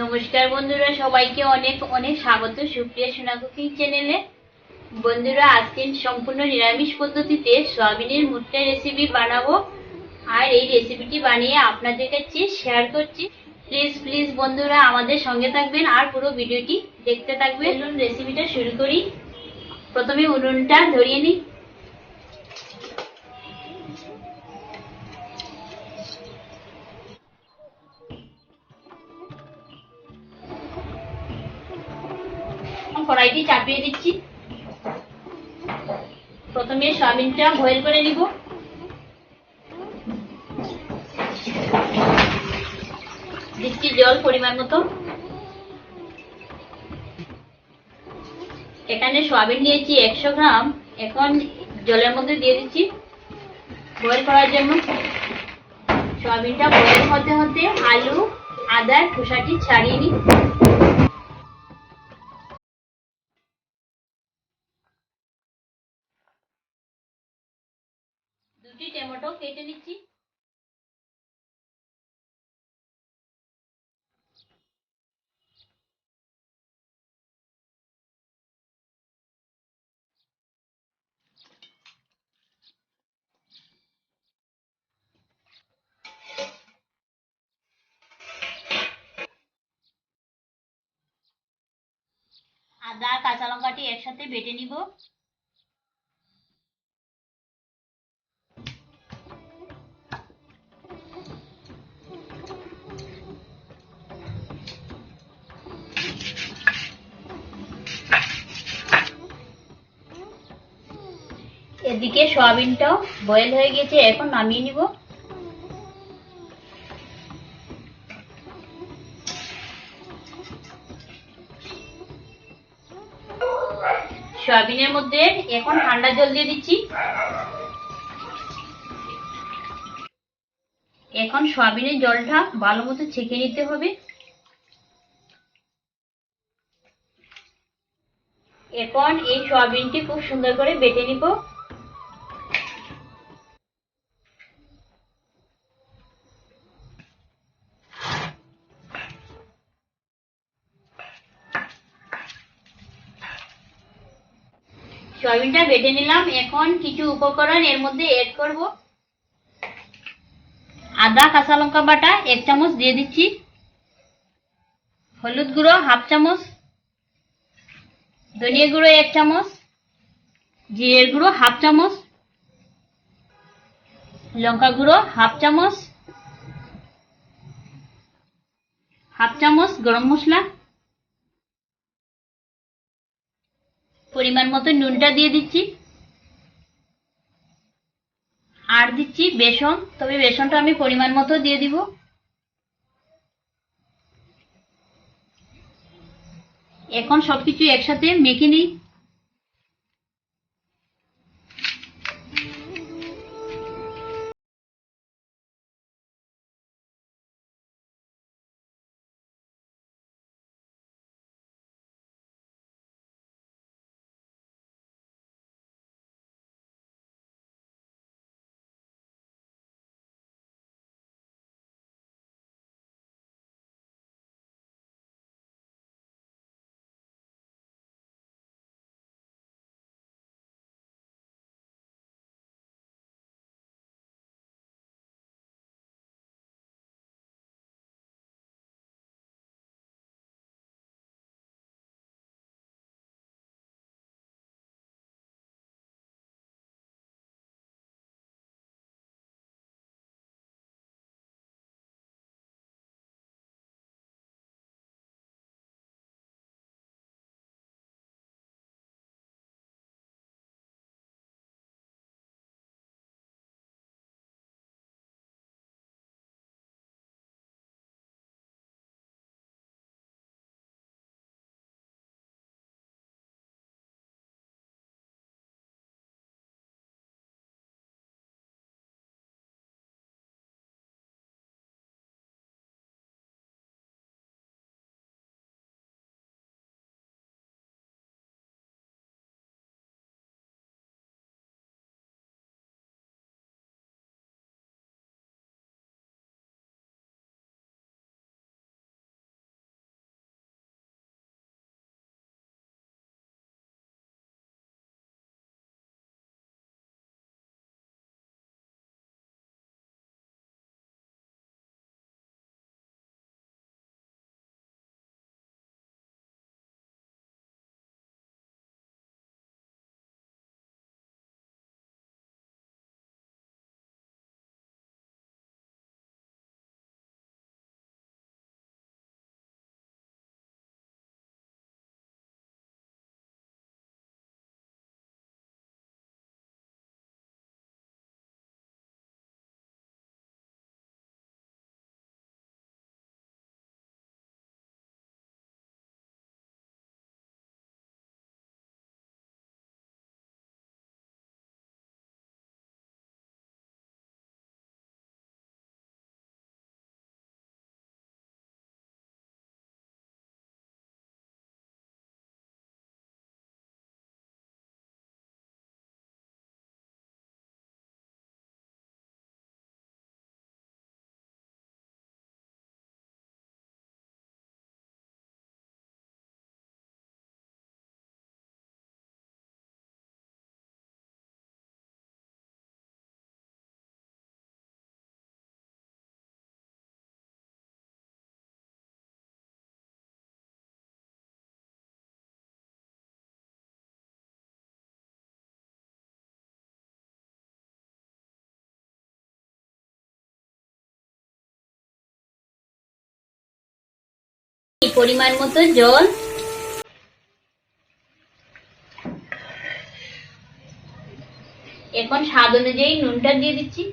নমস্কার বন্ধুরা, সবাইকে অনেক অনেক স্বাগত সুপ্রিয়া সোনা কুকিং চ্যানেলে। বন্ধুরা, আজকে সম্পূর্ণ নিরামিষ পদ্ধতিতে সয়াবিনের মুট্টা রেসিপি বানাবো, আর এই রেসিপিটি বানিয়ে আপনাদের কাছে শেয়ার করছি। প্লিজ বন্ধুরা আমাদের সঙ্গে থাকবেন আর পুরো ভিডিওটি দেখতে থাকবেন। চলুন রেসিপিটা শুরু করি। প্রথমে উনুনটা ধরিয়ে নিই। কড়াইটি চাপিয়ে দিচ্ছি। প্রথমে সয়াবিনটা বয়েল করে নিব। দিচ্ছি জল পরিমাণ মতো। এখানে সয়াবিন নিয়েছি 100 গ্রাম। এখন জলের মধ্যে দিয়ে দিচ্ছি বয়েল করার জন্য। সয়াবিনটা বয়েল হতে হতে আলু আদার খোসাটি ছাড়িয়ে নিই। দুটি টমেটো কেটে নিচ্ছি। আদা কাঁচা লঙ্কাটি একসাথে বেটে নিব। এদিকে সয়াবিনটাও বয়েল হয়ে গেছে, এখন নামিয়ে নিব। সয়াবিনের মধ্যে এখন ঠান্ডা জল দিয়ে দিচ্ছি। এখন সয়াবিনের জলটা ভালো মতো ছেঁকে নিতে হবে। এখন এই সয়াবিনটি খুব সুন্দর করে বেটে নিব। সয়াবিনটা বেটে নিলাম। এখন কিছু উপকরণ এর মধ্যে এড করব। আদা কাঁচা লঙ্কা বাটা 1 চামচ দিয়ে দিচ্ছি। হলুদ গুঁড়ো 1/2 চামচ, ধনিয়া গুঁড়ো 1 চামচ, জিরের গুঁড়ো 1/2 চামচ, লঙ্কা গুঁড়ো 1/2 চামচ, 1/2 চামচ গরম মশলা, পরিমাণ মতো নুনটা দিয়ে দিচ্ছি। আর দিচ্ছি বেসন, তবে বেসনটা আমি পরিমাণ মতো দিয়ে দিব। এখন সবকিছু একসাথে মেখে নিই। পরিমাণ মতো জল, এখন স্বাদ অনুযায়ী নুনটা দিয়ে দিচ্ছি,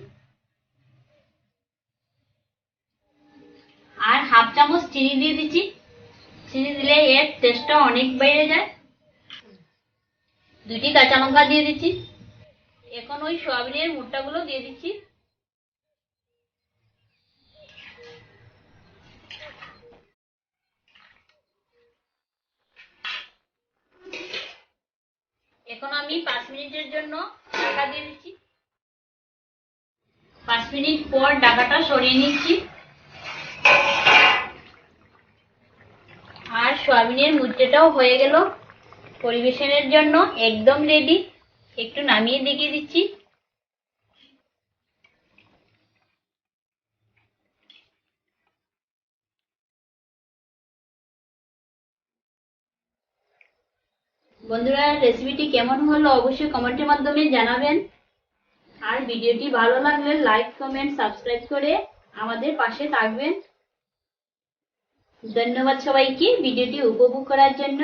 আর হাফ চামচ চিনি দিয়ে দিচ্ছি। চিনি দিলে এর টেস্টটা অনেক বেড়ে যায়। 2টি কাঁচা লঙ্কা দিয়ে দিচ্ছি। এখন ওই সয়াবিনের মুট্টাগুলো দিয়ে দিচ্ছি। এখন আমি 5 মিনিটের জন্য ঢাকা দিয়ে দিচ্ছি। 5 মিনিট পর ঢাকাটা সরিয়ে নিচ্ছি। আর সয়াবিনের মুট্টাটাও হয়ে গেল। পরিবেশনের জন্য একদম রেডি। একটু নামিয়ে দেখিয়ে দিচ্ছি। বন্ধুরা, রেসিপিটি কেমন হলো অবশ্যই কমেন্টের মাধ্যমে জানাবেন। আর ভিডিওটি ভালো লাগলে লাইক, কমেন্ট, সাবস্ক্রাইব করে আমাদের পাশে থাকবেন। ধন্যবাদ সবাইকে ভিডিওটি উপভোগ করার জন্য।